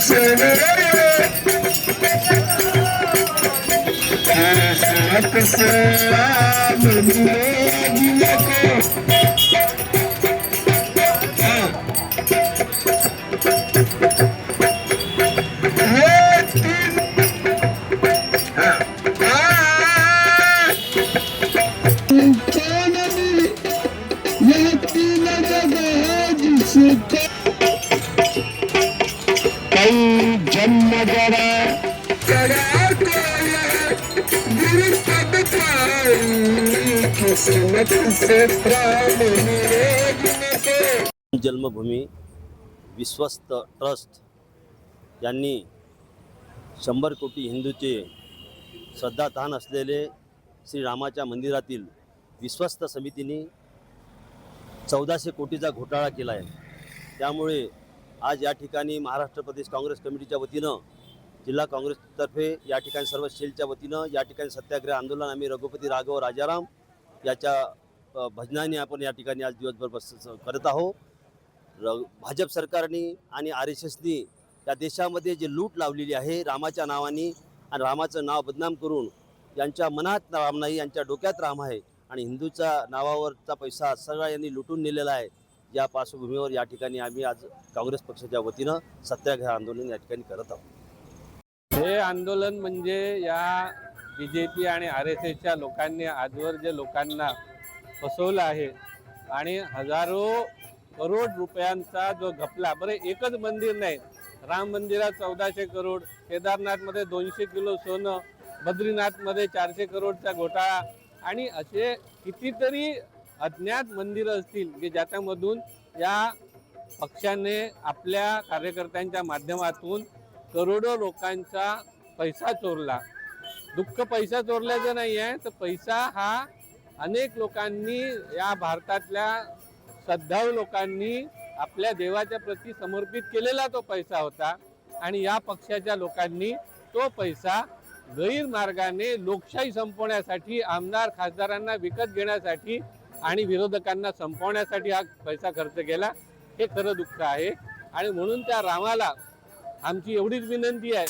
जन्म जरा जन्मभूमी विश्वस्त ट्रस्ट यांनी 100 कोटी हिंदूचे श्रद्धास्थान असलेले श्रीरामाच्या मंदिरातील विश्वस्त समितीने 1400 कोटीचा घोटाळा केला आहे। त्यामुळे आज या ठिकाणी महाराष्ट्र प्रदेश काँग्रेस कमिटीच्या वतीनं जिल्हा काँग्रेसतर्फे या ठिकाणी सर्व सेलच्या वतीनं या ठिकाणी सत्याग्रह आंदोलन आम्ही रघुपती राघव राजाराम याच्या भजनाने आपण या ठिकाणी आज दिवसभर करत आहोत। भाजप सरकारने आणि RSSनी या देशामध्ये जे लूट लावलेली आहे रामाच्या नावाने आणि रामाचं नाव बदनाम करून यांच्या मनात राम नाही, यांच्या डोक्यात राम आहे आणि हिंदूच्या नावावरचा पैसा सगळा यांनी लुटून नेलेला आहे। या पार्श्वभूमीवर या ठिकाणी आम्ही आज काँग्रेस पक्षाच्या वतीनं सत्याग्रह आंदोलन या ठिकाणी करत आहोत। हे आंदोलन म्हणजे या BJP आणि RSSच्या लोकांनी आजवर जे लोकांना फसवलं आहे आणि हजारो करोड रुपयांचा जो घपला, बरं एकच मंदिर नाही, राम मंदिरात 1400 करोड, केदारनाथमध्ये 200 किलो सोनं, बद्रीनाथमध्ये 400 करोडचा घोटाळा आणि असे कितीतरी अज्ञात मंदिरं असतील की ज्याच्यामधून या पक्षाने आपल्या कार्यकर्त्यांच्या माध्यमातून करोडो लोकांचा पैसा चोरला। दुःख पैसा चोरल्याचं नाही आहे, तर पैसा हा अनेक लोकांनी, या भारतातल्या श्रद्धाळू लोकांनी आपल्या देवाच्या प्रती समर्पित केलेला तो पैसा होता आणि या पक्षाच्या लोकांनी तो पैसा गैरमार्गाने लोकशाही संपवण्यासाठी, आमदार खासदारांना विकत घेण्यासाठी आणि विरोधकांना संपवण्यासाठी हा पैसा खर्च केला। हे खरं दुःख आहे आणि म्हणून त्या रामाला आमची एवढीच विनंती आहे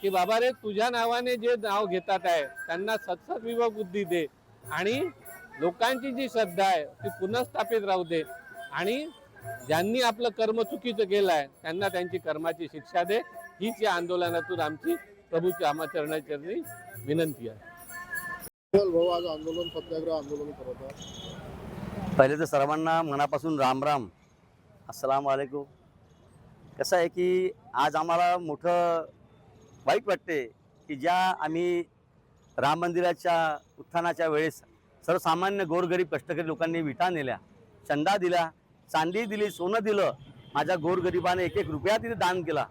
की बाबा रे, तुझ्या नावाने जे नाव घेतात आहे त्यांना सतसत विवेक बुद्धी दे आणि लोकांची जी श्रद्धा आहे ती पुनर्स्थापित राहू दे आणि ज्यांनी आपलं कर्म चुकीचं केलं आहे त्यांना त्यांची कर्माची शिक्षा दे। हीच या आंदोलनातून आमची प्रभूच्या आमचरणाची विनंती आहे। आज आंदोलन सत्याग्रह आंदोलन करत आहे। पहिले तर सर्वांना मनापासून राम राम, अस्सलाम वालेकुम। कसं आहे की आज आम्हाला मोठं वाईट वाटते की ज्या आम्ही राम मंदिराच्या उत्थानाच्या वेळेस सर्वसामान्य गोरगरीब कष्टकरी लोकांनी विटा नेल्या, चंदा दिला, चांदी दिली, सोनं दिलं, माझ्या गोरगरिबाने 1-1 रुपया तिथे दान केला,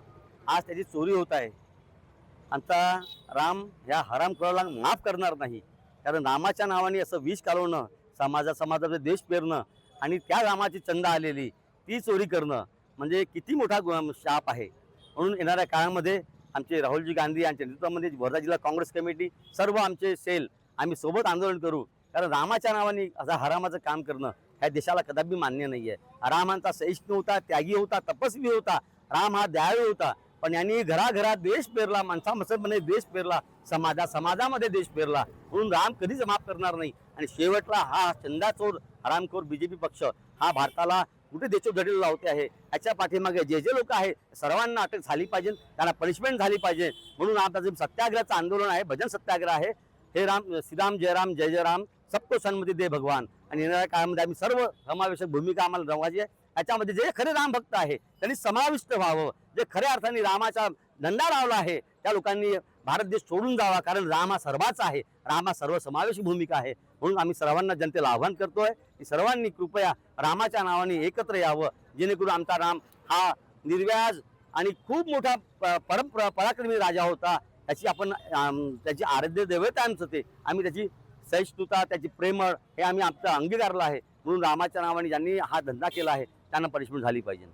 आज त्याची चोरी होत आहे। आता राम ह्या हरामखोराला माफ करणार नाही, कारण रामाच्या नावाने असं विष कालवणं, समाजामध्ये देश पेरणं आणि त्या रामाची चंदा आलेली ती चोरी करणं म्हणजे किती मोठा शाप आहे। म्हणून येणाऱ्या काळामध्ये आमचे राहुलजी गांधी यांच्या नेतृत्वामध्ये वर्धा जिल्हा काँग्रेस कमिटी, सर्व आमचे सेल आम्ही सोबत आंदोलन करू, कारण रामाच्या नावाने असं हरामाचं काम करणं ह्या देशाला कदापि मान्य नाही आहे। रामांचा सहिष्णू होता, त्यागी होता, तपस्वी होता, राम हा दयाळू होता, पण यांनी घराघरात देश पेरला, माणसामध्ये देश पेरला, समाजामध्ये देश पेरला, म्हणून राम कधीच माफ करणार नाही। आणि शेवटला हा चंदाचोर हरामखोर BJP पक्ष हा भारताला कुठे देशोधडीला लावते आहे, याच्या पाठीमागे जे जे लोक आहे सर्वांना अटक झाली पाहिजे, त्यांना पनिशमेंट झाली पाहिजे। म्हणून आता जे सत्याग्रहाचं आंदोलन आहे, भजन सत्याग्रह आहे, हे श्रीराम जय राम जय जय राम, सबको सन्मती दे भगवान। आणि येणाऱ्या काळामध्ये आम्ही सर्व समावेशक भूमिका आम्हाला रवायची आहे। याच्यामध्ये जे खरे राम भक्त आहे त्यांनी समाविष्ट व्हावं, जे खऱ्या अर्थाने रामाचा झंडा लावला आहे त्या लोकांनी भारत देश सोडून जावा, कारण राम हा सर्वांचा आहे, राम हा सर्वसमावेशक भूमिका आहे। म्हणून आम्ही सर्वांना जनतेला आव्हान करतोय की सर्वांनी कृपया रामाच्या नावाने एकत्र यावं, जेणेकरून आमचा राम हा निर्व्याज आणि खूप मोठा पराक्रमी राजा होता, त्याची आपण त्याची आराध्य देवता आमचं ते, आम्ही त्याची सहिष्णुता, त्याची प्रेमळ हे आम्ही आमचा अंगीकारला आहे। म्हणून रामाच्या नावाने ज्यांनी हा धंदा केला आहे त्यांना पनिशमेंट झाली पाहिजे।